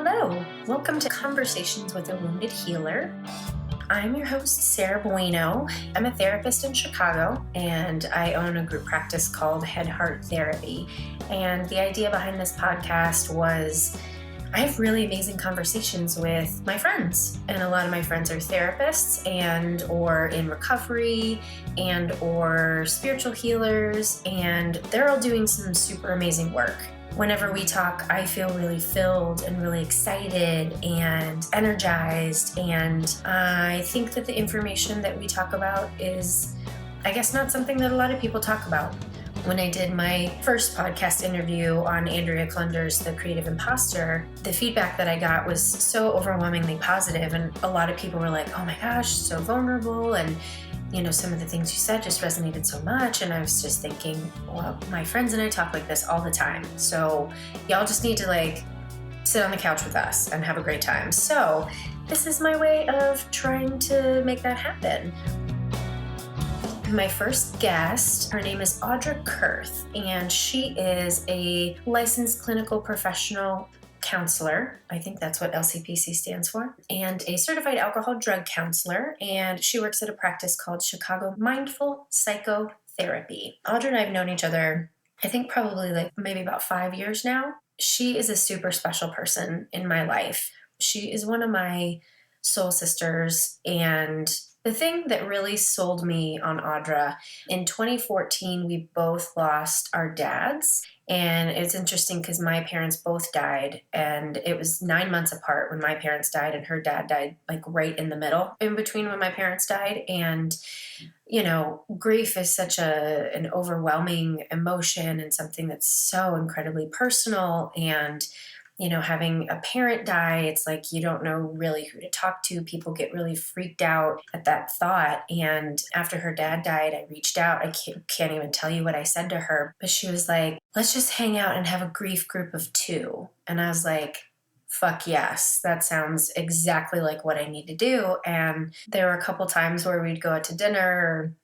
Hello, welcome to Conversations with a Wounded Healer. I'm your host, Sarah Bueno. I'm a therapist in Chicago, and I own a group practice called Head Heart Therapy. And the idea behind this podcast was I have really amazing conversations with my friends, and a lot of my friends are therapists and or in recovery and or spiritual healers, and they're all doing some super amazing work. Whenever we talk, I feel really filled and really excited and energized, and I think that the information that we talk about is, I guess, not something that a lot of people talk about. When I did my first podcast interview on Andrea Klunder's The Creative Imposter, the feedback that I got was so overwhelmingly positive, and a lot of people were like, oh my gosh, so vulnerable, and some of the things you said just resonated so much. And I was just thinking, well, my friends and I talk like this all the time. So y'all just need to sit on the couch with us and have a great time. So this is my way of trying to make that happen. My first guest, her name is Audra Kurth, and she is a licensed clinical professional counselor. I think that's what LCPC stands for, and a certified alcohol drug counselor. And she works at a practice called Chicago Mindful Psychotherapy. Audra and I have known each other, I think probably maybe about 5 years now. She is a super special person in my life. She is one of my soul sisters, and the thing that really sold me on Audra, in 2014, we both lost our dads. And it's interesting because my parents both died, and it was 9 months apart when my parents died, and her dad died right in the middle in between when my parents died. And, grief is such an overwhelming emotion and something that's so incredibly personal. And having a parent die, it's like you don't know really who to talk to. People get really freaked out at that thought. And after her dad died, I reached out. I can't even tell you what I said to her, but she was like, let's just hang out and have a grief group of 2. And I was like, fuck yes, that sounds exactly like what I need to do. And there were a couple times where we'd go out to dinner.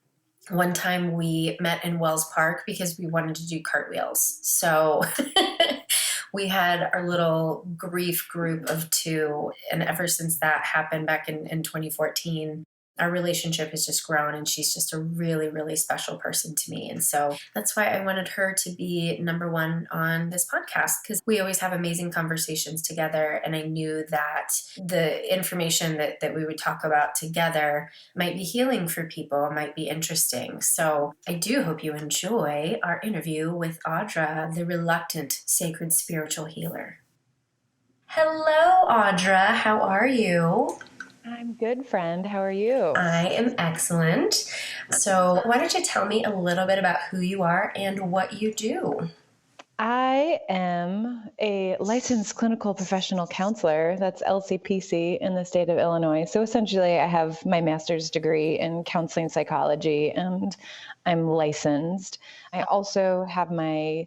One time we met in Wells Park because we wanted to do cartwheels. So we had our little grief group of 2. And ever since that happened back in 2014, our relationship has just grown, and she's just a really, really special person to me. And so that's why I wanted her to be number 1 on this podcast, because we always have amazing conversations together. And I knew that the information that we would talk about together might be healing for people, might be interesting. So I do hope you enjoy our interview with Audra, the reluctant sacred spiritual healer. Hello, Audra. How are you? I'm good, friend. How are you? I am excellent. So why don't you tell me a little bit about who you are and what you do? I am a licensed clinical professional counselor. That's LCPC in the state of Illinois. So essentially, I have my master's degree in counseling psychology, and I'm licensed. I also have my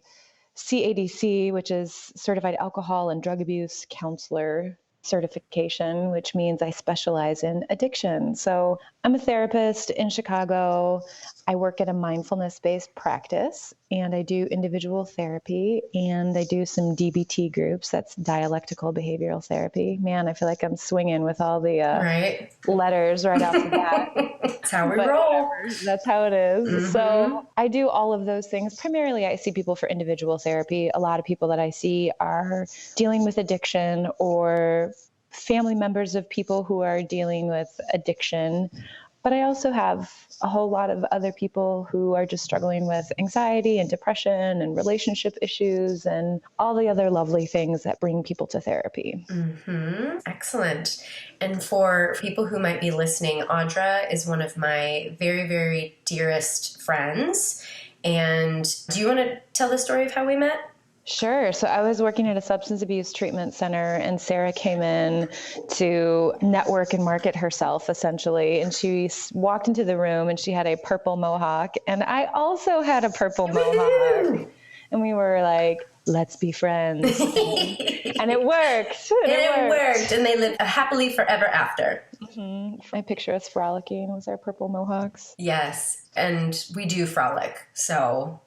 CADC, which is Certified Alcohol and Drug Abuse Counselor certification, which means I specialize in addiction. So I'm a therapist in Chicago. I work at a mindfulness-based practice, and I do individual therapy, and I do some DBT groups. That's dialectical behavioral therapy. Man, I feel like I'm swinging with all the letters right off the bat. That's how we roll. That's how it is. Mm-hmm. So I do all of those things. Primarily, I see people for individual therapy. A lot of people that I see are dealing with addiction, or family members of people who are dealing with addiction. But I also have a whole lot of other people who are just struggling with anxiety and depression and relationship issues and all the other lovely things that bring people to therapy. Mm-hmm. Excellent. And for people who might be listening, Audra is one of my very, very dearest friends. And do you want to tell the story of how we met? Sure. So I was working at a substance abuse treatment center, and Sarah came in to network and market herself, essentially. And she walked into the room, and she had a purple mohawk, and I also had a purple mohawk. And we were like, let's be friends. And it worked. It worked. And they lived happily forever after. Mm-hmm. I picture us frolicking with our purple mohawks. Yes. And we do frolic. So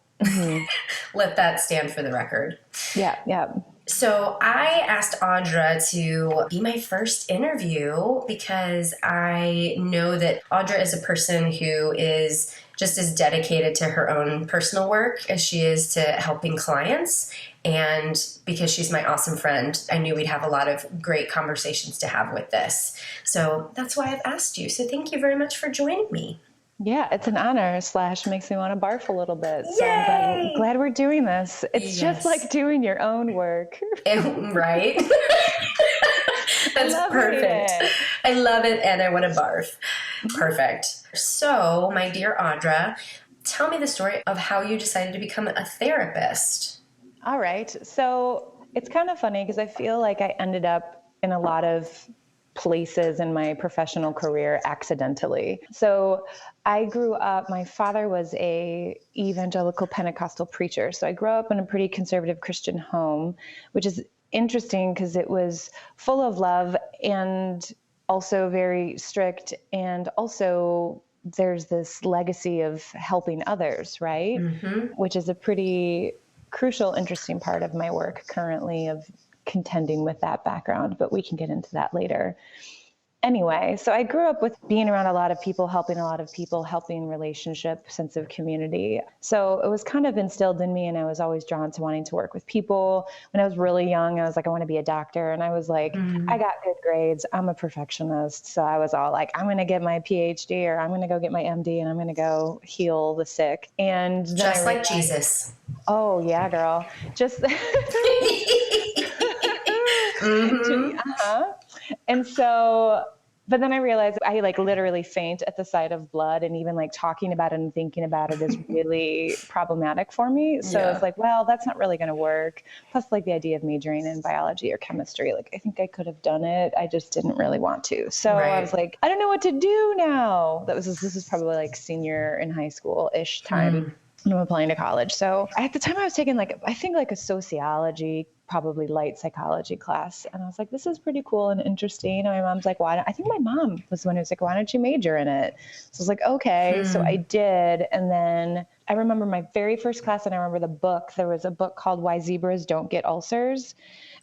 let that stand for the record. Yeah. So I asked Audra to be my first interview because I know that Audra is a person who is just as dedicated to her own personal work as she is to helping clients. And because she's my awesome friend, I knew we'd have a lot of great conversations to have with this. So that's why I've asked you. So thank you very much for joining me. Yeah, it's an honor / makes me want to barf a little bit. So Yay! I'm glad we're doing this. It's just like doing your own work. Right? That's perfect. I love it and I want to barf. Perfect. So, my dear Audra, tell me the story of how you decided to become a therapist. All right. So it's kind of funny because I feel like I ended up in a lot of places in my professional career accidentally. So I grew up, my father was a evangelical Pentecostal preacher. So I grew up in a pretty conservative Christian home, which is interesting because it was full of love and also very strict. And also there's this legacy of helping others, right? Mm-hmm. Which is a pretty crucial, interesting part of my work currently of contending with that background, but we can get into that later. Anyway, so I grew up with being around a lot of people, helping relationship, sense of community. So it was kind of instilled in me, and I was always drawn to wanting to work with people. When I was really young, I was like, I want to be a doctor. And I was like, I got good grades. I'm a perfectionist. So I was all like, I'm going to get my PhD, or I'm going to go get my MD, and I'm going to go heal the sick. And then just like Jesus. Oh, yeah, girl. Just And so, but then I realized I like literally faint at the sight of blood, and even like talking about it and thinking about it is really problematic for me. So it's like, well, that's not really going to work. Plus like the idea of majoring in biology or chemistry, like I think I could have done it. I just didn't really want to. So I was like, I don't know what to do now. This is probably like senior in high school-ish time. When I'm applying to college. So at the time I was taking I think a sociology, probably light psychology class. And I was like, this is pretty cool and interesting. And my mom's like, I think my mom was the one who was like, why don't you major in it? So I was like, okay. So I did. And then I remember my very first class, and I remember the book. There was a book called Why Zebras Don't Get Ulcers.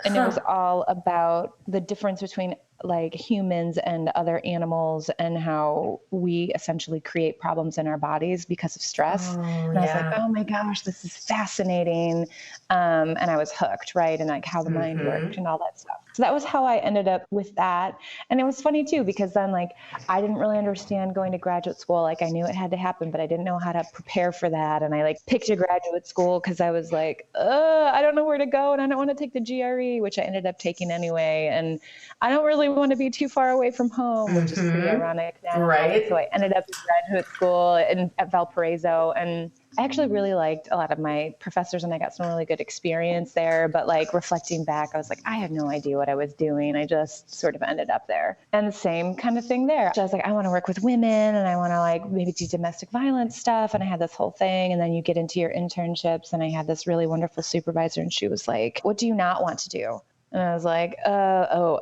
And it was all about the difference between like humans and other animals, and how we essentially create problems in our bodies because of stress. And I was like, oh my gosh, this is fascinating. And I was hooked, right? And like how the mind worked and all that stuff. So that was how I ended up with that. And it was funny too, because then like, I didn't really understand going to graduate school. Like I knew it had to happen, but I didn't know how to prepare for that. And I like picked a graduate school because I was like, I don't know where to go. And I don't want to take the GRE, which I ended up taking anyway. And I don't really want to be too far away from home, which is pretty ironic now. Right. So I ended up in graduate school at Valparaiso, and I actually really liked a lot of my professors, and I got some really good experience there. But like reflecting back, I was like, I had no idea what I was doing. I just sort of ended up there. And the same kind of thing there. So I was like, I want to work with women, and I want to like maybe do domestic violence stuff. And I had this whole thing. And then you get into your internships, and I had this really wonderful supervisor, and she was like, what do you not want to do? And I was like,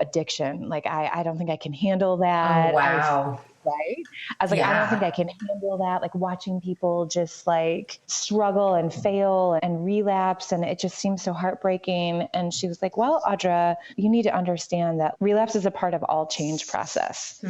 addiction. Like, I don't think I can handle that. Oh, wow. Right? I was like, I don't think I can handle that. Like watching people just like struggle and fail and relapse. And it just seems so heartbreaking. And she was like, well, Audra, you need to understand that relapse is a part of all change process.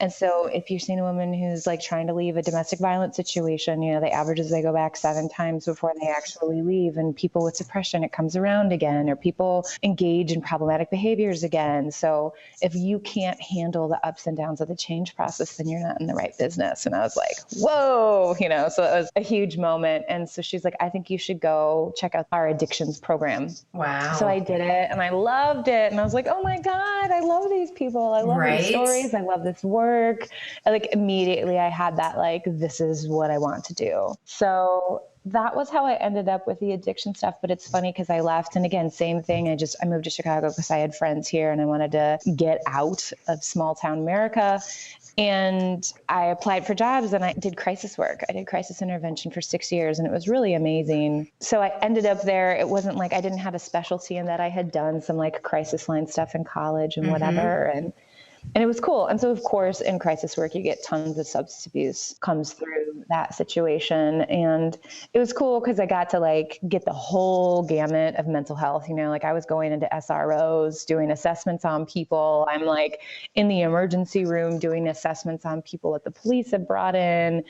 And so if you're seeing a woman who's like trying to leave a domestic violence situation, the average is they go back 7 times before they actually leave. And people with depression, it comes around again, or people engage in problematic behaviors again. So if you can't handle the ups and downs of the change process, then you're not in the right business. And I was like, whoa, so it was a huge moment. And so she's like, I think you should go check out our addictions program. Wow. So I did it, and I loved it. And I was like, oh my God, I love these people. I love these stories. I love this work. And like immediately I had that, like, this is what I want to do. So that was how I ended up with the addiction stuff. But it's funny because I left, and again, same thing. I moved to Chicago because I had friends here, and I wanted to get out of small town America. And I applied for jobs, and I did crisis work. I did crisis intervention for 6 years, and it was really amazing. So I ended up there. It wasn't like I didn't have a specialty in that. I had done some like crisis line stuff in college and whatever. And And it was cool. And so, of course, in crisis work, you get tons of substance abuse comes through that situation. And it was cool because I got to like get the whole gamut of mental health. You know, like I was going into SROs, doing assessments on people. I'm like in the emergency room doing assessments on people that the police had brought in.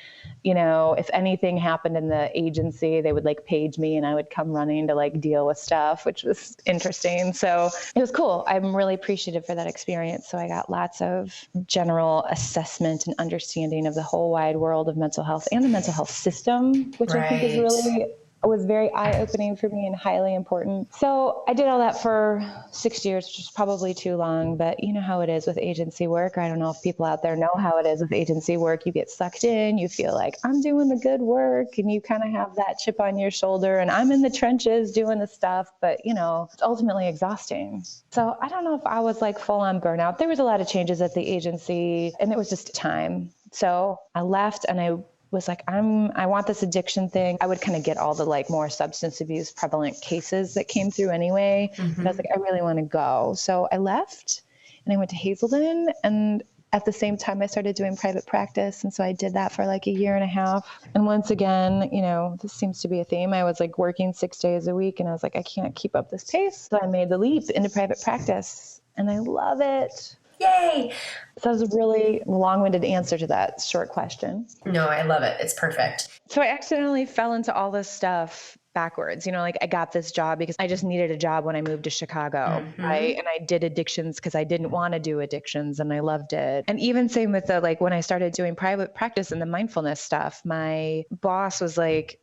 You know, if anything happened in the agency, they would like page me and I would come running to like deal with stuff, which was interesting. So it was cool. I'm really appreciative for that experience. So I got lots of general assessment and understanding of the whole wide world of mental health and the mental health system, which I think is really was very eye-opening for me and highly important. So I did all that for 6 years, which is probably too long, but you know how it is with agency work. I don't know if people out there know how it is with agency work. You get sucked in, you feel like I'm doing the good work, and you kind of have that chip on your shoulder, and I'm in the trenches doing the stuff, but you know, it's ultimately exhausting. So I don't know if I was like full on burnout. There was a lot of changes at the agency, and it was just time. So I left and I was like, I want this addiction thing. I would kind of get all the like more substance abuse prevalent cases that came through anyway. But I was like, I really want to go. So I left and I went to Hazelden, and at the same time I started doing private practice. And so I did that for like a year and a half. And once again, you know, this seems to be a theme. I was like working 6 days a week and I was like, I can't keep up this pace. So I made the leap into private practice and I love it. Yay! So that was a really long-winded answer to that short question. No, I love it. It's perfect. So I accidentally fell into all this stuff backwards. You know, like I got this job because I just needed a job when I moved to Chicago, right? And I did addictions because I didn't want to do addictions and I loved it. And even same with the, like when I started doing private practice and the mindfulness stuff, my boss was like,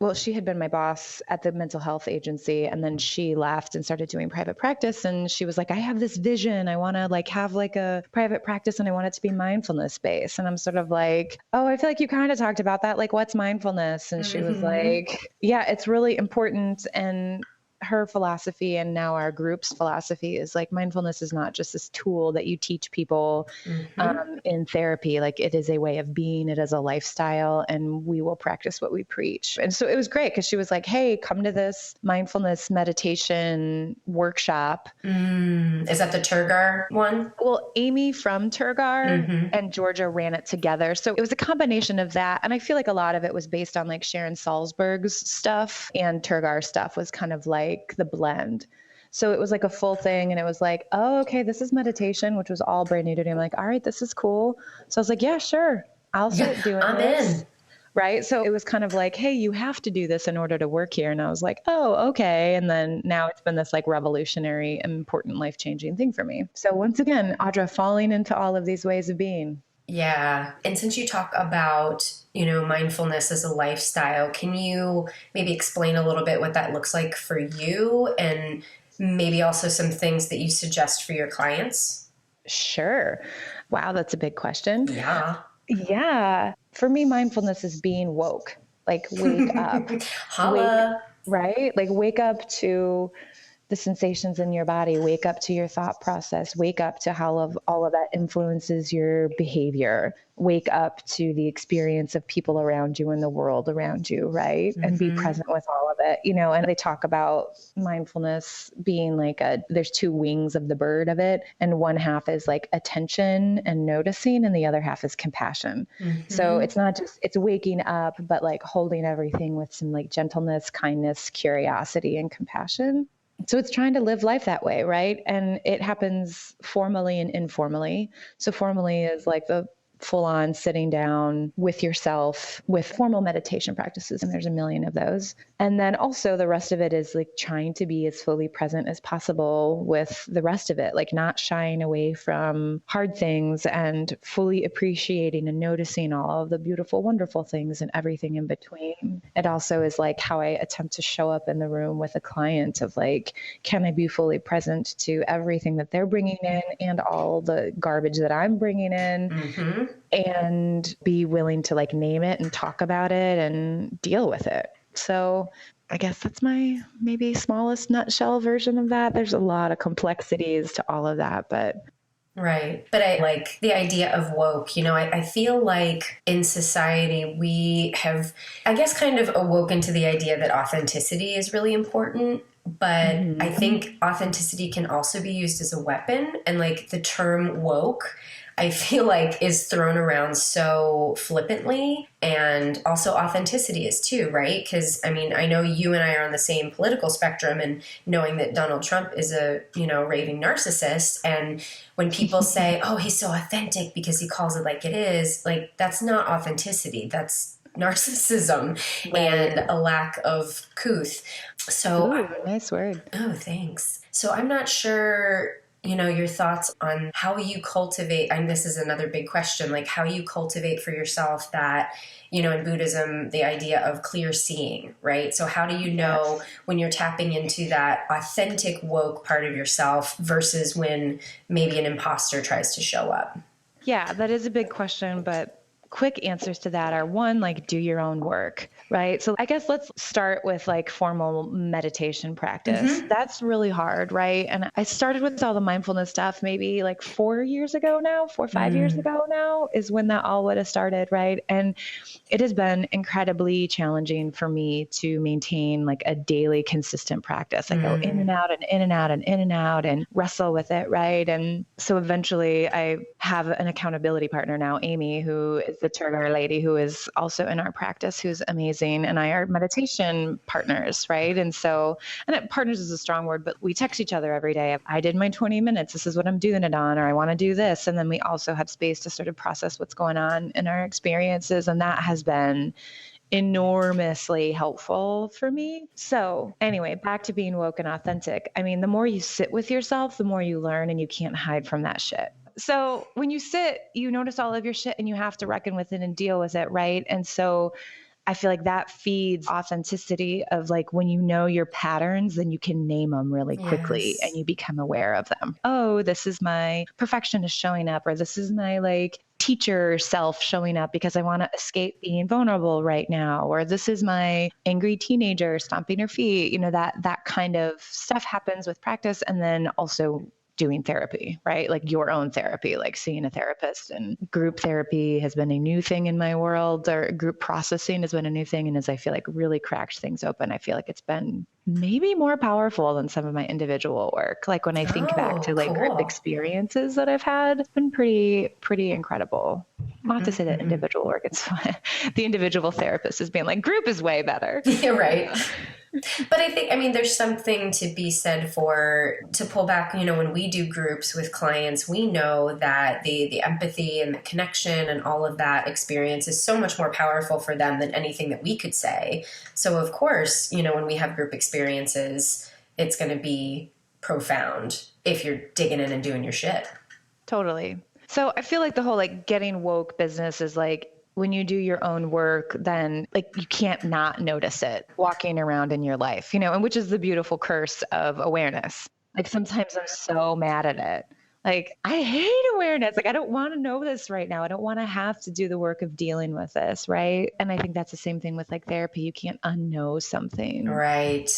well, she had been my boss at the mental health agency, and then she left and started doing private practice. And she was like, I have this vision. I want to like have like a private practice and I want it to be mindfulness based. And I'm sort of like, oh, I feel like you kind of talked about that. Like, what's mindfulness? And she was like, yeah, it's really important. And her philosophy and now our group's philosophy is like mindfulness is not just this tool that you teach people in therapy. Like it is a way of being, it is a lifestyle, and we will practice what we preach. And so it was great because she was like, hey, come to this mindfulness meditation workshop. Is that the Turgar one? Well, Amy from Turgar and Georgia ran it together. So it was a combination of that. And I feel like a lot of it was based on like Sharon Salzberg's stuff, and Turgar stuff was kind of like the blend. So it was like a full thing. And it was like, oh, okay, this is meditation, which was all brand new to me. I'm like, all right, this is cool. So I was like, yeah, sure. I'll start doing this. In. Right. So it was kind of like, hey, you have to do this in order to work here. And I was like, oh, okay. And then now it's been this like revolutionary, important, life-changing thing for me. So once again, Audra, falling into all of these ways of being. Yeah. And since you talk about, you know, mindfulness as a lifestyle, can you maybe explain a little bit what that looks like for you, and maybe also some things that you suggest for your clients? Sure. Wow, that's a big question. Yeah. Yeah. For me, mindfulness is being woke, like wake up. Holla. Right? Like wake up to the sensations in your body, wake up to your thought process, wake up to how all of that influences your behavior, wake up to the experience of people around you and the world around you, right? And be present with all of it, you know. And they talk about mindfulness being like there's two wings of the bird of it. And one half is like attention and noticing, and the other half is compassion. So it's not just, it's waking up, but like holding everything with some like gentleness, kindness, curiosity, and compassion. So it's trying to live life that way, right? And it happens formally and informally. So formally is like the full on sitting down with yourself with formal meditation practices. And there's a million of those. And then also the rest of it is like trying to be as fully present as possible with the rest of it, like not shying away from hard things and fully appreciating and noticing all of the beautiful, wonderful things and everything in between. It also is like how I attempt to show up in the room with a client of like, can I be fully present to everything that they're bringing in and all the garbage that I'm bringing in, and be willing to like name it and talk about it and deal with it. So I guess that's my maybe smallest nutshell version of that. There's a lot of complexities to all of that, but right. But I like the idea of woke. You know, I feel like in society we have, I guess, kind of awoken to the idea that authenticity is really important. But I think authenticity can also be used as a weapon. And like the term woke, I feel like is thrown around so flippantly, and also authenticity is too, right? Because I mean, I know you and I are on the same political spectrum, and knowing that Donald Trump is a, raving narcissist, and when people say, oh, he's so authentic because he calls it like it is, like that's not authenticity. That's narcissism and a lack of couth. So, ooh, nice word. Oh, thanks. So I'm not sure, your thoughts on how you cultivate, and this is another big question, like how you cultivate for yourself that, in Buddhism, the idea of clear seeing, right? So how do you know when you're tapping into that authentic woke part of yourself versus when maybe an imposter tries to show up? Yeah, that is a big question, but quick answers to that are one, like do your own work, right? So I guess let's start with like formal meditation practice. That's really hard, right? And I started with all the mindfulness stuff maybe like 4 years ago now, 4 or 5 years ago now is when that all would have started, right? And it has been incredibly challenging for me to maintain like a daily consistent practice. I go in and out and in and out and in and out and wrestle with it, right? And so eventually I have an accountability partner now, Amy, who is the Turgar lady who is also in our practice, who's amazing. And I are meditation partners, right? And partners is a strong word, but we text each other every day. I did my 20 minutes. This is what I'm doing it on, or I want to do this. And then we also have space to sort of process what's going on in our experiences. And that has been enormously helpful for me. So anyway, back to being woke and authentic. I mean, the more you sit with yourself, the more you learn, and you can't hide from that shit. So when you sit, you notice all of your shit and you have to reckon with it and deal with it, right? And so I feel like that feeds authenticity of like when you know your patterns, then you can name them really quickly and you become aware of them. Oh, this is my perfectionist showing up, or this is my like teacher self showing up because I want to escape being vulnerable right now, or this is my angry teenager stomping her feet. That kind of stuff happens with practice. And then also doing therapy, right? Like your own therapy, like seeing a therapist. And group therapy has been a new thing in my world, or group processing has been a new thing. And as I feel like really cracked things open, I feel like it's been maybe more powerful than some of my individual work. Like when I think back to like group experiences that I've had, it's been pretty incredible. Not to say that individual work, it's fun. The individual therapist is being like, group is way better. Yeah, right. But I mean, there's something to be said to pull back, when we do groups with clients, we know that the empathy and the connection and all of that experience is so much more powerful for them than anything that we could say. So of course, when we have group experiences, it's going to be profound if you're digging in and doing your shit. Totally. So I feel like the whole like getting woke business is like, when you do your own work, then like you can't not notice it walking around in your life, and which is the beautiful curse of awareness. Like sometimes I'm so mad at it. Like I hate awareness. Like I don't want to know this right now. I don't want to have to do the work of dealing with this, right? And I think that's the same thing with like therapy. You can't unknow something. Right.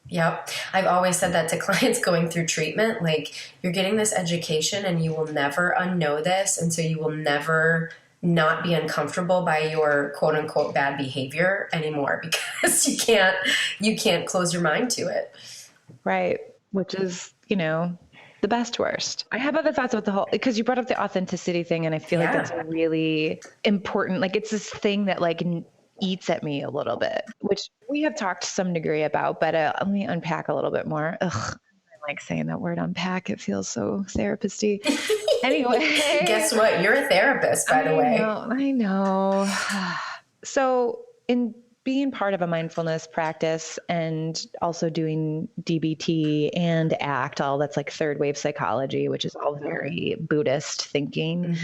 Yep. I've always said that to clients going through treatment. Like you're getting this education and you will never unknow this. And so you will never not be uncomfortable by your quote unquote bad behavior anymore, because you can't close your mind to it. Right. Which is, the best worst. I have other thoughts about the whole, because you brought up the authenticity thing. And I feel like that's a really important, like it's this thing that like eats at me a little bit, which we have talked to some degree about, but let me unpack a little bit more. Ugh. I like saying that word unpack. It feels so therapist-y. Anyway. Guess what? You're a therapist, by the way. I know. So in being part of a mindfulness practice and also doing DBT and ACT, all that's like third wave psychology, which is all very Buddhist thinking.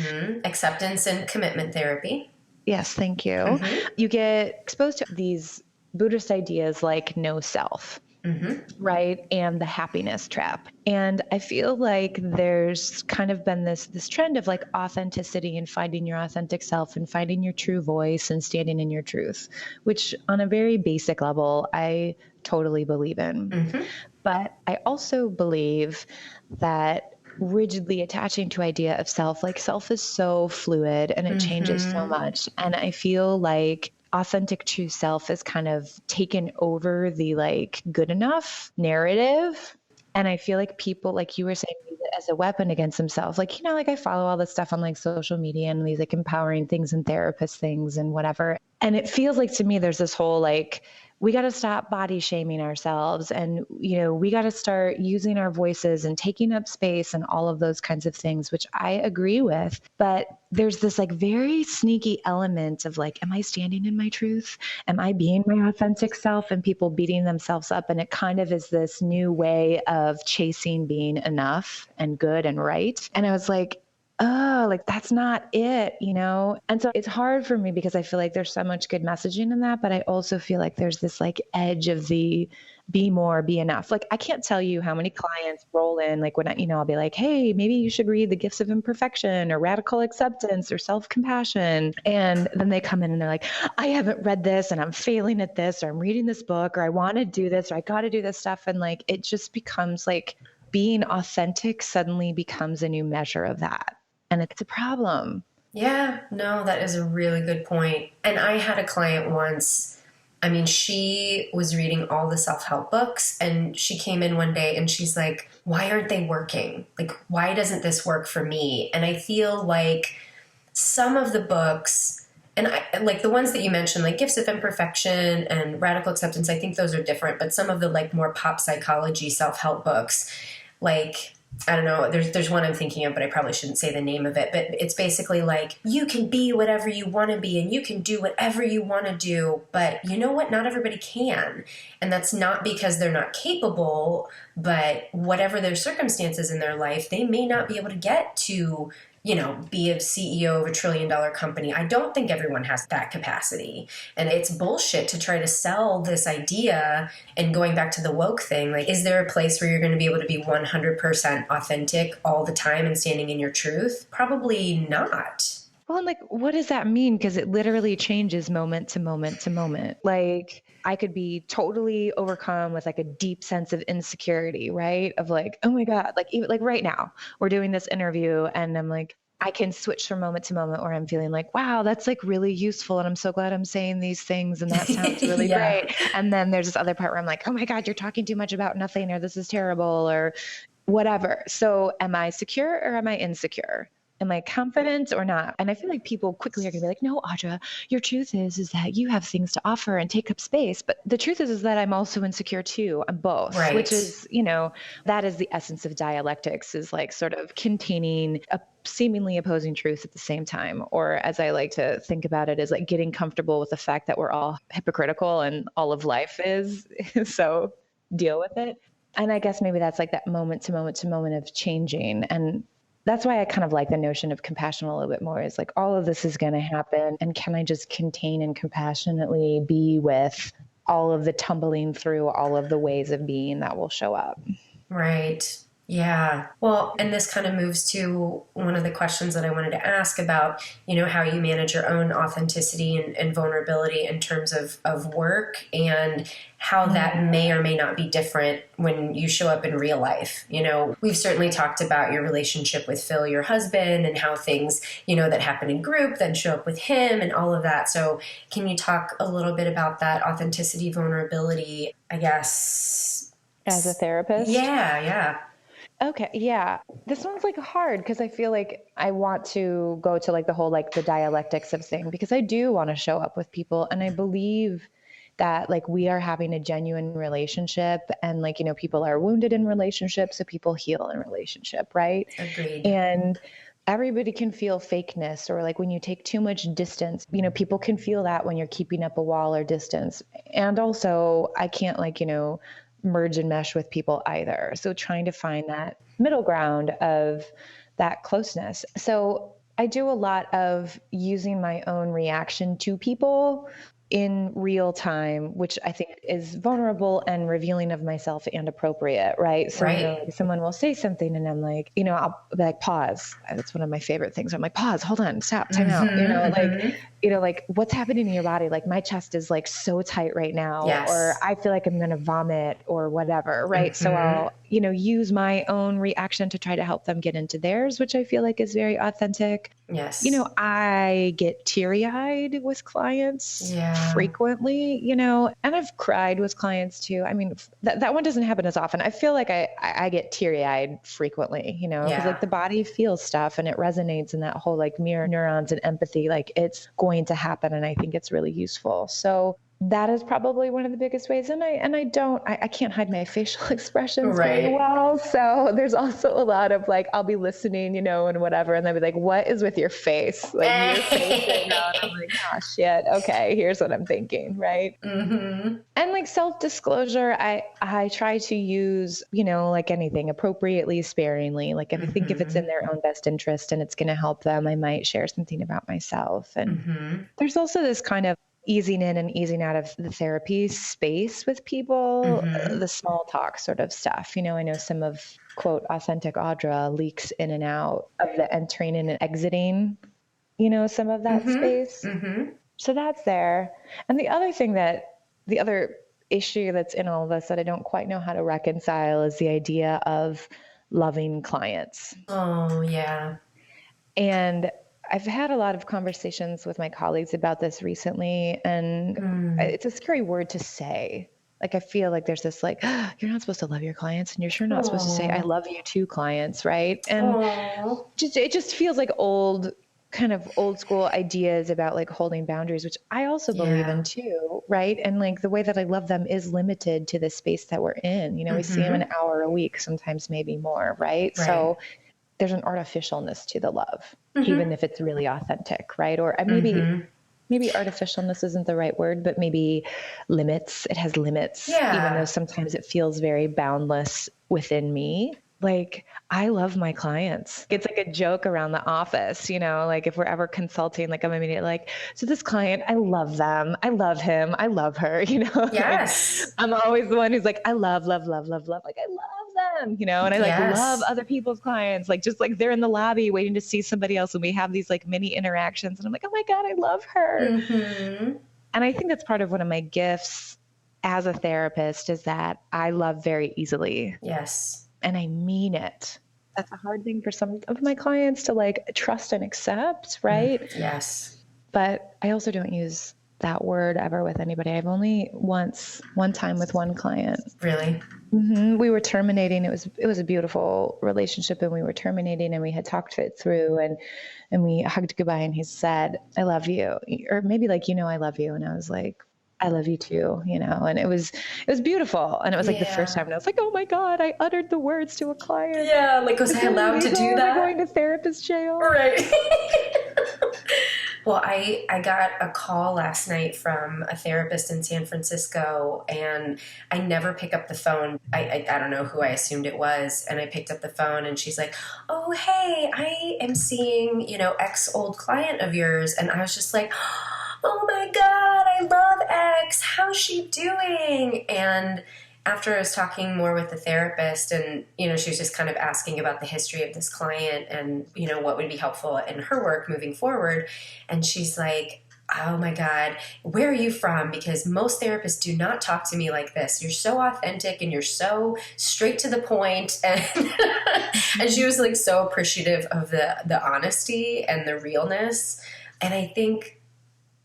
Acceptance and commitment therapy. Yes, thank you. You get exposed to these Buddhist ideas like no self. Right. And the happiness trap. And I feel like there's kind of been this trend of like authenticity and finding your authentic self and finding your true voice and standing in your truth, which on a very basic level, I totally believe in. But I also believe that rigidly attaching to idea of self, like self is so fluid and it changes so much. And I feel like authentic true self is kind of taken over the like good enough narrative. And I feel like people, like you were saying, use it as a weapon against themselves. Like, you know, like I follow all this stuff on like social media and these like empowering things and therapist things and whatever. And it feels like to me, there's this whole like, we got to stop body shaming ourselves. And, you know, we got to start using our voices and taking up space and all of those kinds of things, which I agree with. But there's this like very sneaky element of like, am I standing in my truth? Am I being my authentic self? And people beating themselves up. And it kind of is this new way of chasing being enough and good and right. And I was like, oh, like that's not it, you know? And so it's hard for me because I feel like there's so much good messaging in that, but I also feel like there's this like edge of the be more, be enough. Like I can't tell you how many clients roll in, like when I, you know, I'll be like, hey, maybe you should read The Gifts of Imperfection or Radical Acceptance or Self-Compassion. And then they come in and they're like, I haven't read this and I'm failing at this, or I'm reading this book, or I want to do this, or I got to do this stuff. And like, it just becomes like being authentic suddenly becomes a new measure of that. And it's a problem. Yeah, no, that is a really good point. And I had a client once. I mean, she was reading all the self-help books and she came in one day and she's like, why aren't they working? Like, why doesn't this work for me? And I feel like some of the books, and I, like the ones that you mentioned, like Gifts of Imperfection and Radical Acceptance, I think those are different. But some of the like more pop psychology self-help books, like, I don't know, there's one I'm thinking of, but I probably shouldn't say the name of it. But it's basically like, you can be whatever you want to be and you can do whatever you want to do. But you know what? Not everybody can. And that's not because they're not capable, but whatever their circumstances in their life, they may not be able to get to, you know, be a CEO of $1 trillion company. I don't think everyone has that capacity. And it's bullshit to try to sell this idea. And going back to the woke thing, like, is there a place where you're going to be able to be 100% authentic all the time and standing in your truth? Probably not. Well, and like, what does that mean? Because it literally changes moment to moment to moment. Like, I could be totally overcome with like a deep sense of insecurity, right? Of like, oh my God, like even like right now, we're doing this interview and I'm like, I can switch from moment to moment where I'm feeling like, wow, that's like really useful. And I'm so glad I'm saying these things. And that sounds really Yeah. great. And then there's this other part where I'm like, oh my God, you're talking too much about nothing, or this is terrible, or whatever. So am I secure or am I insecure? Am I confident or not? And I feel like people quickly are going to be like, no, Audra, your truth is that you have things to offer and take up space. But the truth is that I'm also insecure too. I'm both, Right. which is, you know, that is the essence of dialectics, is like sort of containing a seemingly opposing truth at the same time. Or as I like to think about it, is like getting comfortable with the fact that we're all hypocritical and all of life is. So deal with it. And I guess maybe that's like that moment to moment to moment of changing. And that's why I kind of like the notion of compassion a little bit more, is like, all of this is going to happen. And can I just contain and compassionately be with all of the tumbling through all of the ways of being that will show up? Right. Yeah. Well, and this kind of moves to one of the questions that I wanted to ask about, you know, how you manage your own authenticity and vulnerability in terms of work, and how that may or may not be different when you show up in real life. You know, we've certainly talked about your relationship with Phil, your husband, and how things, you know, that happen in group then show up with him and all of that. So can you talk a little bit about that authenticity, vulnerability, I guess? As a therapist? Yeah. Okay. Yeah. This one's like hard because I feel like I want to go to like the whole, like the dialectics of thing, because I do want to show up with people. And I believe that like we are having a genuine relationship, and like, you know, people are wounded in relationships, so people heal in relationship. Right. Agreed. And everybody can feel fakeness, or like when you take too much distance, you know, people can feel that when you're keeping up a wall or distance. And also I can't like, you know, merge and mesh with people either. So trying to find that middle ground of that closeness. So I do a lot of using my own reaction to people in real time, which I think is vulnerable and revealing of myself and appropriate, right? So, you know, like someone will say something and I'm like, you know, I'll be like, pause. That's one of my favorite things. I'm like, pause, hold on, stop, time out. You know, like, you know, like what's happening in your body? Like my chest is like so tight right now, or I feel like I'm going to vomit or whatever. Right. So I'll, you know, use my own reaction to try to help them get into theirs, which I feel like is very authentic. Yes. I get teary-eyed with clients Yeah. frequently, and I've cried with clients too. I mean, that one doesn't happen as often. I feel like I get teary-eyed frequently, because like the body feels stuff and it resonates in that whole like mirror neurons and empathy, like it's going to happen. And I think it's really useful. So that is probably one of the biggest ways. And I can't hide my facial expressions very well. So there's also a lot of like, I'll be listening, and whatever. And they'll be like, what is with your face? Like your face right now. And I'm like, oh shit. Okay. Here's what I'm thinking. Right. Mm-hmm. And like self-disclosure, I try to use, like anything appropriately, sparingly. Like if I think if it's in their own best interest and it's going to help them, I might share something about myself. And there's also this kind of easing in and easing out of the therapy space with people, the small talk sort of stuff. I know some of quote authentic Audra leaks in and out of the entering and exiting, some of that space. So that's there. And the other issue that's in all of us that I don't quite know how to reconcile is the idea of loving clients. Oh, yeah. And I've had a lot of conversations with my colleagues about this recently, and it's a scary wword to say. Like, I feel like there's this like, you're not supposed to love your clients, and you're sure not supposed to say, I love you too, clients, right? And it just feels like kind of old school ideas about like holding boundaries, which I also believe in too, right? And like the way that I love them is limited to the space that we're in. We see them an hour a week, sometimes maybe more, right? So there's an artificialness to the love, even if it's really authentic, right? Or maybe artificialness isn't the right word, but maybe limits. It has limits, even though sometimes it feels very boundless within me. Like, I love my clients. It's like a joke around the office, like if we're ever consulting, like I'm immediately like, so this client, I love them. I love him. I love her, Yes. Like, I'm always the one who's like, I love, love, love, love, love. Like, I love them, and I like love other people's clients. Like, just like they're in the lobby waiting to see somebody else. And we have these like mini interactions and I'm like, oh my God, I love her. And I think that's part of one of my gifts as a therapist is that I love very easily. Yes. And I mean it. That's a hard thing for some of my clients to like trust and accept, right? Yes. But I also don't use that word ever with anybody. I've only one time with one client. Really? We were terminating. It was a beautiful relationship, and we were terminating, and we had talked it through, and we hugged goodbye, and he said, I love you. Or maybe like, I love you. And I was like, I love you too, and it was beautiful. And it was like the first time, and I was like, oh my God, I uttered the words to a client. Yeah. Like, was I allowed to do that? Am I going to therapist jail? Right. Well, I got a call last night from a therapist in San Francisco, and I never pick up the phone. I don't know who I assumed it was, and I picked up the phone, and she's like, oh, hey, I am seeing, X old client of yours. And I was just like, oh my God, I love X. How's she doing? And after I was talking more with the therapist and, she was just kind of asking about the history of this client and, what would be helpful in her work moving forward. And she's like, oh my God, where are you from? Because most therapists do not talk to me like this. You're so authentic and you're so straight to the point. And, and she was like so appreciative of the honesty and the realness. And I think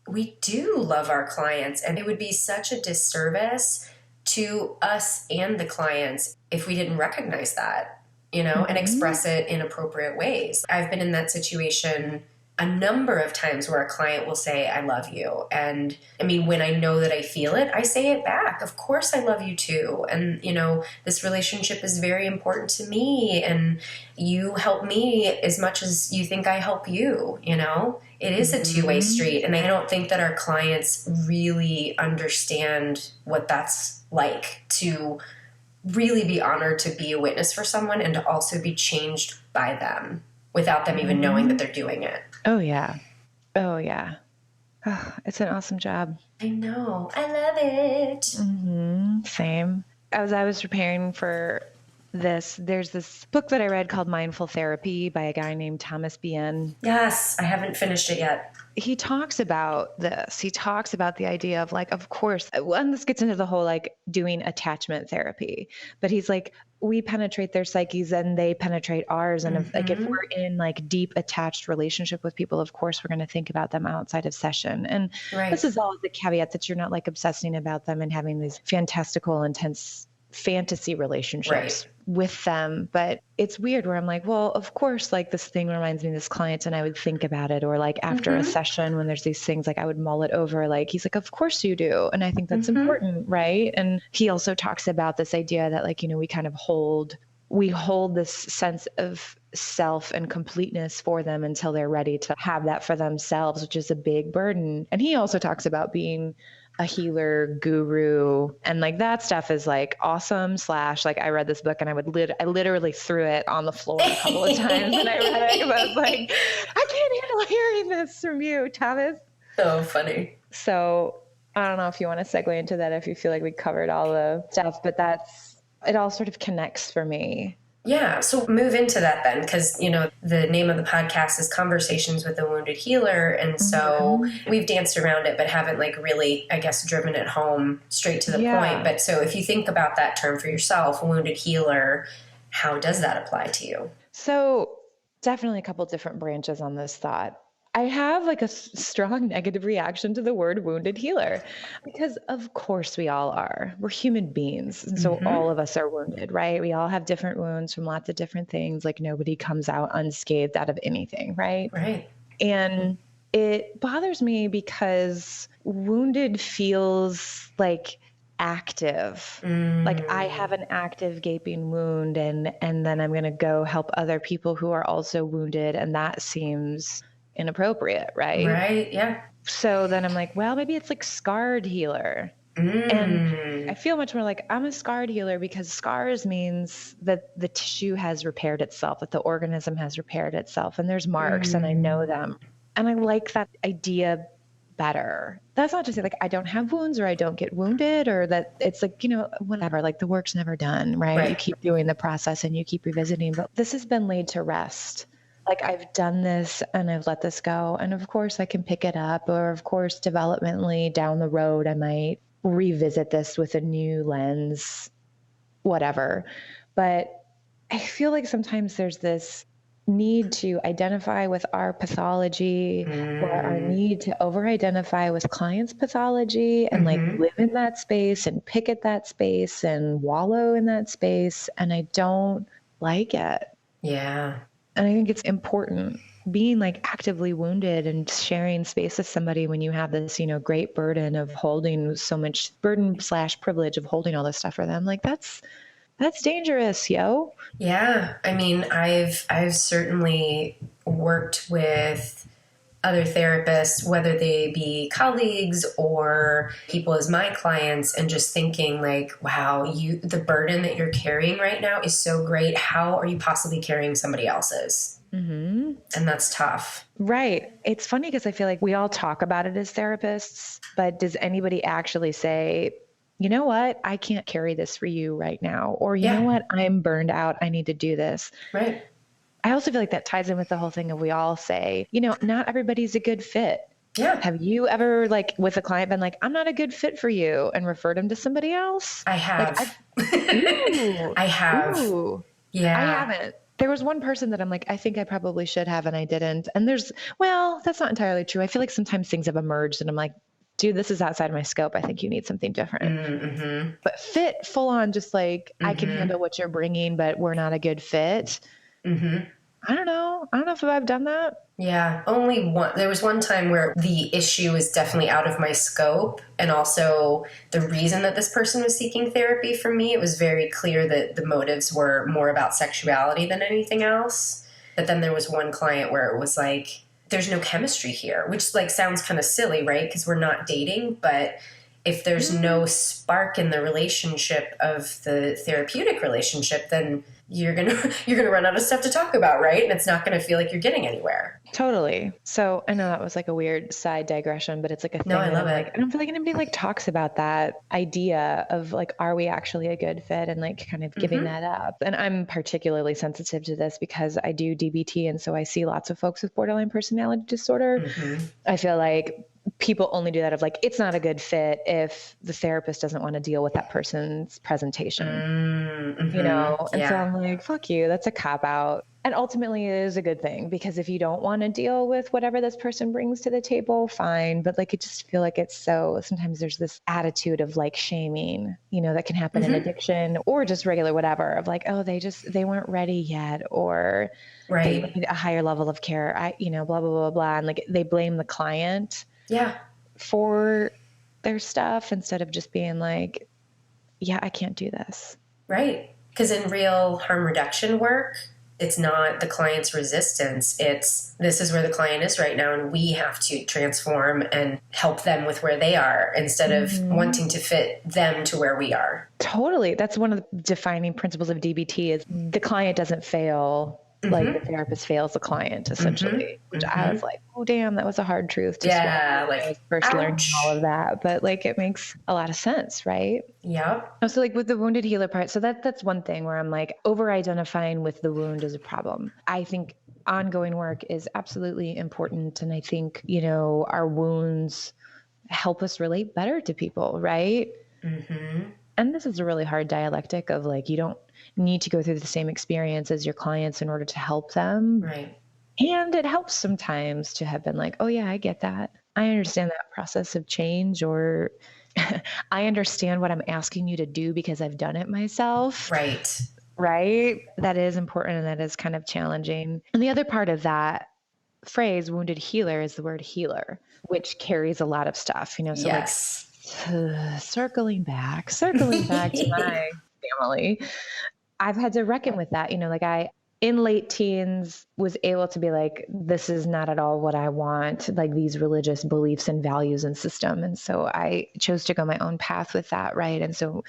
we do love our clients, and it would be such a disservice to us and the clients if we didn't recognize that, and express it in appropriate ways. I've been in that situation a number of times where a client will say, I love you. And I mean, when I know that I feel it, I say it back. Of course I love you too. And, this relationship is very important to me, and you help me as much as you think I help you, It is a two-way street. And I don't think that our clients really understand what that's like, to really be honored to be a witness for someone and to also be changed by them without them even knowing that they're doing it. Oh, yeah. Oh, yeah. Oh, it's an awesome job. I know. I love it. Same. As I was preparing for There's this book that I read called Mindful Therapy by a guy named Thomas Bien. Yes, I haven't finished it yet. He talks about this. He talks about the idea of like, of course, and this gets into the whole like doing attachment therapy, but he's like, we penetrate their psyches and they penetrate ours. And if we're in like deep attached relationship with people, of course, we're going to think about them outside of session. And this is all the caveat that you're not like obsessing about them and having these fantastical, intense fantasy relationships with them. But it's weird where I'm like, well, of course, like this thing reminds me of this client and I would think about it. Or like after a session when there's these things, like I would mull it over. Like he's like, of course you do. And I think that's important. Right. And he also talks about this idea that like, we kind of hold this sense of self and completeness for them until they're ready to have that for themselves, which is a big burden. And he also talks about being a healer guru, and like that stuff is like awesome. / like I read this book and I literally threw it on the floor a couple of times and I read it because I was like, I can't handle hearing this from you, Thomas. So funny. So I don't know if you want to segue into that, if you feel like we covered all the stuff, but it all sort of connects for me. Yeah. So move into that then, because, the name of the podcast is Conversations with a Wounded Healer. And so we've danced around it, but haven't like really, I guess, driven it home straight to the point. But so if you think about that term for yourself, wounded healer, how does that apply to you? So definitely a couple different branches on this thought. I have like a strong negative reaction to the word wounded healer because of course we all are. We're human beings. And so all of us are wounded, right? We all have different wounds from lots of different things. Like nobody comes out unscathed out of anything, right? Right. And it bothers me because wounded feels like active. Like I have an active gaping wound and then I'm going to go help other people who are also wounded. And that seems inappropriate, right? Right, yeah. So then I'm like, well, maybe it's like scarred healer. And I feel much more like I'm a scarred healer because scars means that the tissue has repaired itself, that the organism has repaired itself, and there's marks and I know them. And I like that idea better. That's not to say like I don't have wounds or I don't get wounded or that it's like, whatever, like the work's never done, right? You keep doing the process and you keep revisiting, but this has been laid to rest. Like I've done this and I've let this go. And of course I can pick it up, or of course, developmentally down the road, I might revisit this with a new lens, whatever. But I feel like sometimes there's this need to identify with our pathology or our need to over-identify with clients' pathology and like live in that space and pick at that space and wallow in that space. And I don't like it. Yeah. And I think it's important being like actively wounded and sharing space with somebody when you have this, great burden of holding so much burden / privilege of holding all this stuff for them. Like that's dangerous, yo. Yeah. I mean, I've certainly worked with other therapists, whether they be colleagues or people as my clients, and just thinking like, wow, the burden that you're carrying right now is so great. How are you possibly carrying somebody else's? And that's tough. Right. It's funny because I feel like we all talk about it as therapists, but does anybody actually say, you know what, I can't carry this for you right now? Or you know what, I'm burned out. I need to do this. Right. I also feel like that ties in with the whole thing of we all say, not everybody's a good fit. Yeah. Have you ever like with a client been like, I'm not a good fit for you and referred them to somebody else? I have. I have. Ooh. Yeah. I haven't. There was one person that I'm like, I think I probably should have, and I didn't. And that's not entirely true. I feel like sometimes things have emerged and I'm like, dude, this is outside my scope. I think you need something different. But fit full on, just like I can handle what you're bringing, but we're not a good fit. I don't know if I've done that. Yeah, only one. There was one time where the issue is definitely out of my scope. And also the reason that this person was seeking therapy from me, it was very clear that the motives were more about sexuality than anything else. But then there was one client where it was like, there's no chemistry here, which like sounds kind of silly, right? Because we're not dating, but if there's no spark in the relationship of the therapeutic relationship, then you're going to you're going to run out of stuff to talk about, right? And it's not going to feel like you're getting anywhere. Totally. So I know that was like a weird side digression, but it's like a thing. No, I love it. Like, I don't feel like anybody like talks about that idea of like, are we actually a good fit, and like kind of giving that up. And I'm particularly sensitive to this because I do DBT. And so I see lots of folks with borderline personality disorder. I feel like people only do that of like, it's not a good fit if the therapist doesn't want to deal with that person's presentation, you know? And so I'm like, fuck you, that's a cop out. And ultimately it is a good thing, because if you don't want to deal with whatever this person brings to the table, fine. But like, I just feel like it's so, sometimes there's this attitude of like shaming, you know, that can happen in addiction or just regular whatever, of like, oh, they weren't ready yet, or they need a higher level of care. You know, blah, blah, blah, blah. And like, they blame the client for their stuff instead of just being like, yeah, I can't do this. Right. Because in real harm reduction work, it's not the client's resistance. It's, this is where the client is right now, and we have to transform and help them with where they are instead of wanting to fit them to where we are. Totally. That's one of the defining principles of DBT is the client doesn't fail. Like the therapist fails the client, essentially, which I was like, oh, damn, that was a hard truth to swallow. Like, I was first learning all of that, but like, it makes a lot of sense, right? Yeah. So like with the wounded healer part, so that's one thing where I'm like over-identifying with the wound is a problem. I think ongoing work is absolutely important. And I think, you know, our wounds help us relate better to people, right? And this is a really hard dialectic of like, you don't need to go through the same experience as your clients in order to help them. Right. And it helps sometimes to have been like, oh yeah, I get that. I understand that process of change, or I understand what I'm asking you to do because I've done it myself. Right. Right. That is important. And that is kind of challenging. And the other part of that phrase, wounded healer, is the word healer, which carries a lot of stuff, you know, so like circling back to my family, I've had to reckon with that, you know, like I, in late teens, was able to be like, this is not at all what I want, like these religious beliefs and values and system. And so I chose to go my own path with that. Right. And so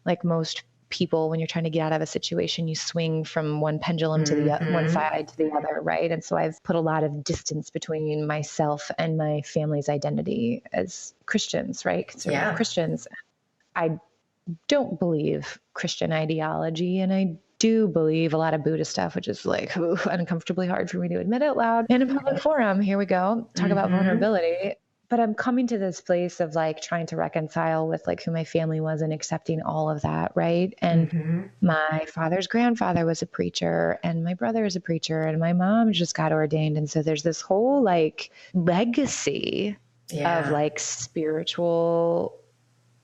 like most people, when you're trying to get out of a situation, you swing from one pendulum to the one side to the other. Right. And so I've put a lot of distance between myself and my family's identity as Christians, right? Conservative Christians. I don't believe Christian ideology, and I do believe a lot of Buddhist stuff, which is like uncomfortably hard for me to admit out loud in a public forum. Here we go. Talk about vulnerability. But I'm coming to this place of like trying to reconcile with like who my family was and accepting all of that. Right. And my father's grandfather was a preacher, and my brother is a preacher, and my mom just got ordained. And so there's this whole like legacy of like spiritual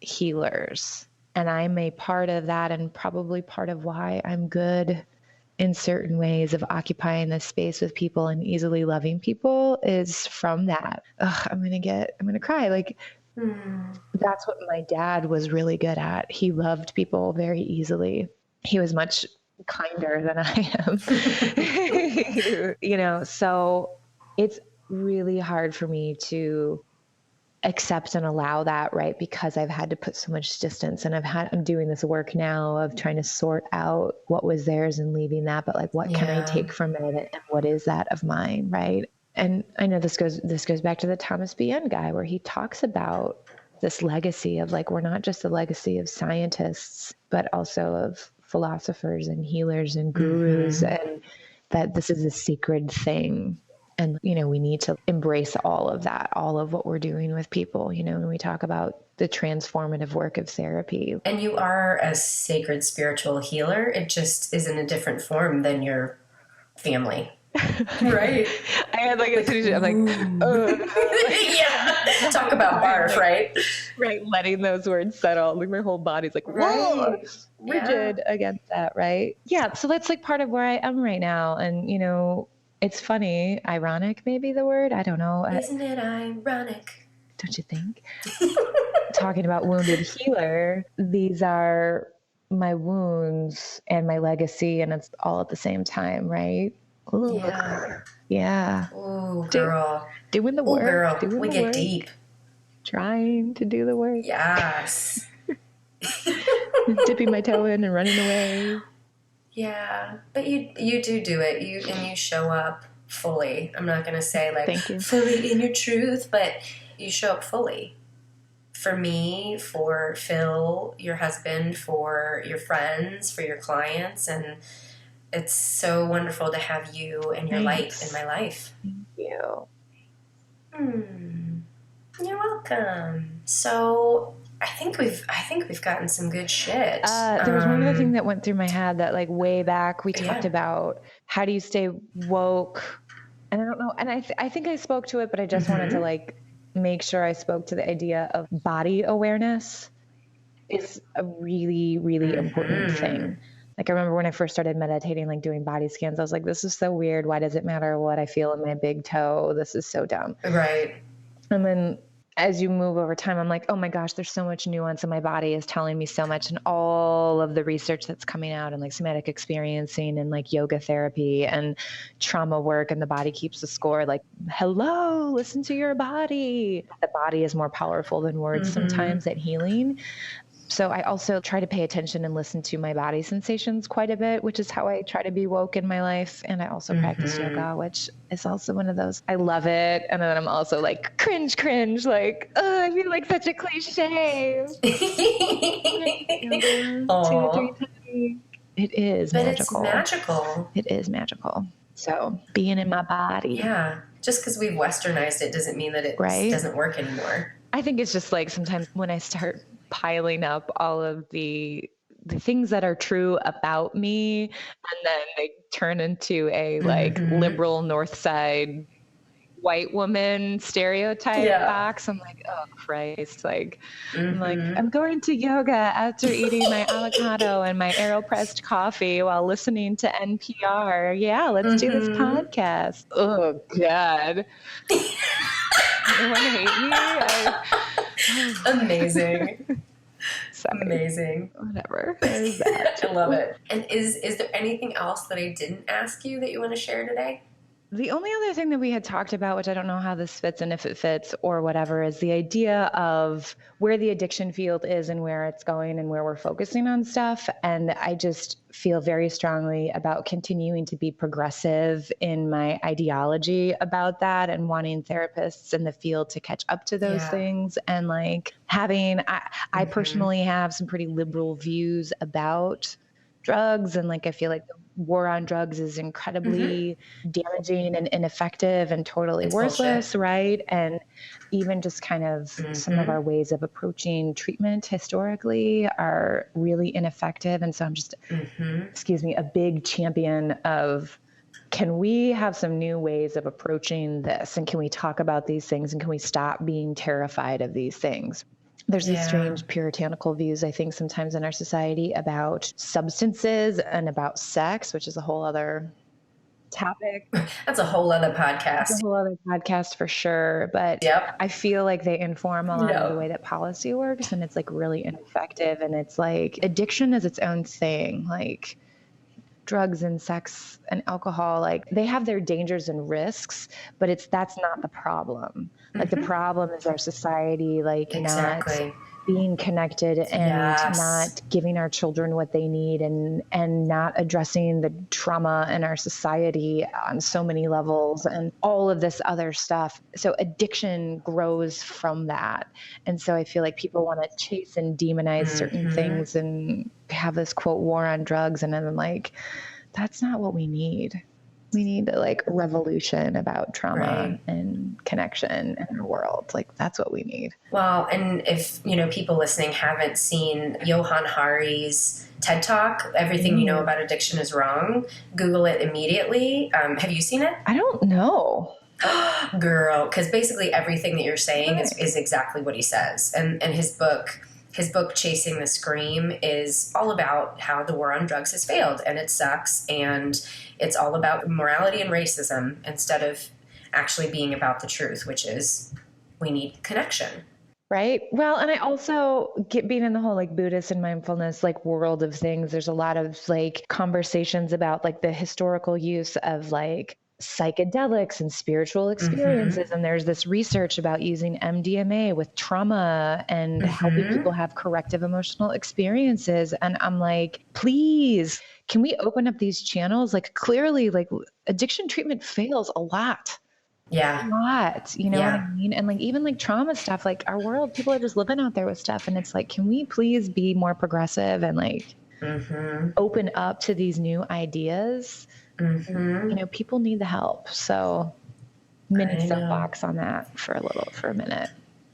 healers. And I'm a part of that, and probably part of why I'm good in certain ways of occupying this space with people and easily loving people is from that. I'm going to cry. Like, that's what my dad was really good at. He loved people very easily. He was much kinder than I am, you know, so it's really hard for me to accept and allow that, right? Because I've had to put so much distance, and I'm doing this work now of trying to sort out what was theirs and leaving that, but like, what can I take from it, and what is that of mine, right? And I know this goes back to the Thomas B. N. guy, where he talks about this legacy of like, we're not just a legacy of scientists, but also of philosophers and healers and gurus, and that this is a sacred thing. And, you know, we need to embrace all of that, all of what we're doing with people, you know, when we talk about the transformative work of therapy. And you are a sacred spiritual healer. It just is in a different form than your family. Right. I had like a situation, I'm like, yeah. Talk about barf, right? Right. Letting those words settle. Like my whole body's like, whoa, rigid against that. Right. Yeah. So that's like part of where I am right now. And, you know, it's funny, ironic, maybe the word, I don't know. Isn't it ironic? Don't you think? Talking about wounded healer, these are my wounds and my legacy, and it's all at the same time, right? Ooh. Yeah. Ooh, girl. Doing the work. Ooh, girl. We get deep. Trying to do the work. Yes. Dipping my toe in and running away. Yeah, but you do it. You show up fully. I'm not going to say like Thank you. fully in your truth, but you show up fully. For me, for Phil, your husband, for your friends, for your clients, and it's so wonderful to have you and your light in my life. Thank you. You're welcome. So I think we've gotten some good shit. There was one other thing that went through my head that like way back we talked about how do you stay woke, and I don't know, and I think I spoke to it, but I just wanted to like make sure I spoke to the idea of body awareness is a really, really important thing. Like I remember when I first started meditating, like doing body scans, I was like, this is so weird. Why does it matter what I feel in my big toe? This is so dumb. Right. And then as you move over time, I'm like, oh my gosh, there's so much nuance, and my body is telling me so much, and all of the research that's coming out and like somatic experiencing and like yoga therapy and trauma work, and the body keeps the score. Like, hello, listen to your body. The body is more powerful than words sometimes at healing. So I also try to pay attention and listen to my body sensations quite a bit, which is how I try to be woke in my life. And I also practice yoga, which is also one of those. I love it. And then I'm also like, cringe, like, oh, I feel like such a cliche. 2 to 3 times. It is magical. But it's magical. It is magical. So being in my body. Yeah. Just because we've westernized it doesn't mean that it doesn't work anymore. I think it's just like sometimes when I start piling up all of the things that are true about me, and then they turn into a like liberal North Side white woman stereotype box. I'm like, oh Christ. Like, I'm like, I'm going to yoga after eating my avocado and my AeroPressed coffee while listening to NPR. Yeah, let's do this podcast. Oh God. Anyone hate me? Amazing. Sorry. Amazing. Whatever. There's that. I love it. And is there anything else that I didn't ask you that you want to share today? The only other thing that we had talked about, which I don't know how this fits and if it fits or whatever, is the idea of where the addiction field is and where it's going and where we're focusing on stuff. And I just feel very strongly about continuing to be progressive in my ideology about that and wanting therapists in the field to catch up to those things. And like having, I personally have some pretty liberal views about drugs. And like, I feel like the war on drugs is incredibly damaging and ineffective and totally worthless, bullshit. Right? And even just kind of some of our ways of approaching treatment historically are really ineffective. And so I'm just, a big champion of, can we have some new ways of approaching this? And can we talk about these things? And can we stop being terrified of these things? There's these strange puritanical views, I think, sometimes in our society about substances and about sex, which is a whole other topic. That's a whole other podcast. It's a whole other podcast for sure. But I feel like they inform a lot of the way that policy works, and it's like really ineffective. And it's like addiction is its own thing. Like drugs and sex and alcohol, like they have their dangers and risks, but that's not the problem. Like the problem is our society, like not being connected and not giving our children what they need and not addressing the trauma in our society on so many levels and all of this other stuff. So addiction grows from that. And so I feel like people want to chase and demonize certain things and have this quote war on drugs. And then I'm like, that's not what we need. We need like revolution about trauma and connection in our world. Like that's what we need. Well, and if, people listening haven't seen Johann Hari's TED Talk, Everything You Know About Addiction is Wrong, Google it immediately. Have you seen it? I don't know. Girl, because basically everything that you're saying is exactly what he says. And his book, Chasing the Scream, is all about how the war on drugs has failed and it sucks. And it's all about morality and racism instead of actually being about the truth, which is we need connection. Right. Well, and I also being in the whole like Buddhist and mindfulness, like world of things, there's a lot of like conversations about like the historical use of like psychedelics and spiritual experiences. And there's this research about using MDMA with trauma and helping people have corrective emotional experiences. And I'm like, please, can we open up these channels? Like, clearly, like, addiction treatment fails a lot. Yeah. A lot, you know what I mean? And like, even like trauma stuff, like our world, people are just living out there with stuff. And it's like, can we please be more progressive and like open up to these new ideas? You know, people need the help. So mini soapbox on that for a minute.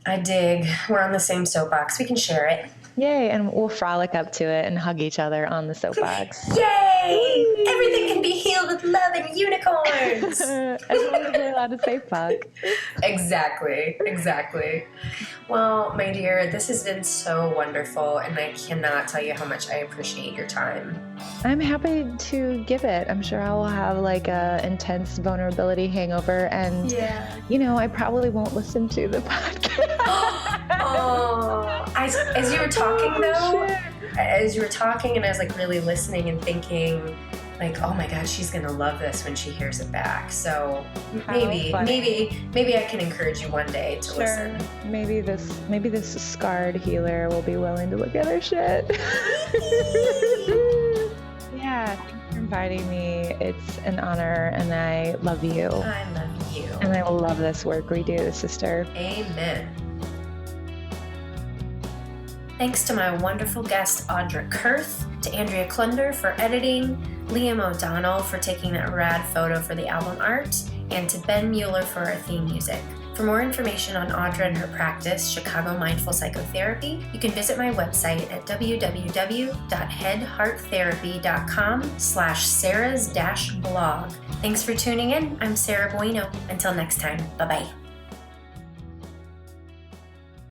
I dig. We're on the same soapbox. We can share it. Yay. And we'll frolic up to it and hug each other on the soapbox. Yay! Everything can be healed with love and unicorns. As long as we're allowed to say fuck. Exactly. Well, my dear, this has been so wonderful, and I cannot tell you how much I appreciate your time. I'm happy to give it. I'm sure I will have like a intense vulnerability hangover, and you know, I probably won't listen to the podcast. As you were talking though, as you were talking, and I was like really listening and thinking, like, oh my God, she's gonna love this when she hears it back. So maybe I can encourage you one day to listen. Maybe this scarred healer will be willing to look at her shit. Yeah, thanks for inviting me. It's an honor, and I love you. I love you. And I love this work we do, sister. Amen. Thanks to my wonderful guest, Audra Kurth, to Andrea Klunder for editing, Liam O'Donnell for taking that rad photo for the album art, and to Ben Mueller for our theme music. For more information on Audra and her practice, Chicago Mindful Psychotherapy, you can visit my website at www.headhearttherapy.com/Sarah's-blog. Thanks for tuning in. I'm Sarah Bueno. Until next time, bye-bye.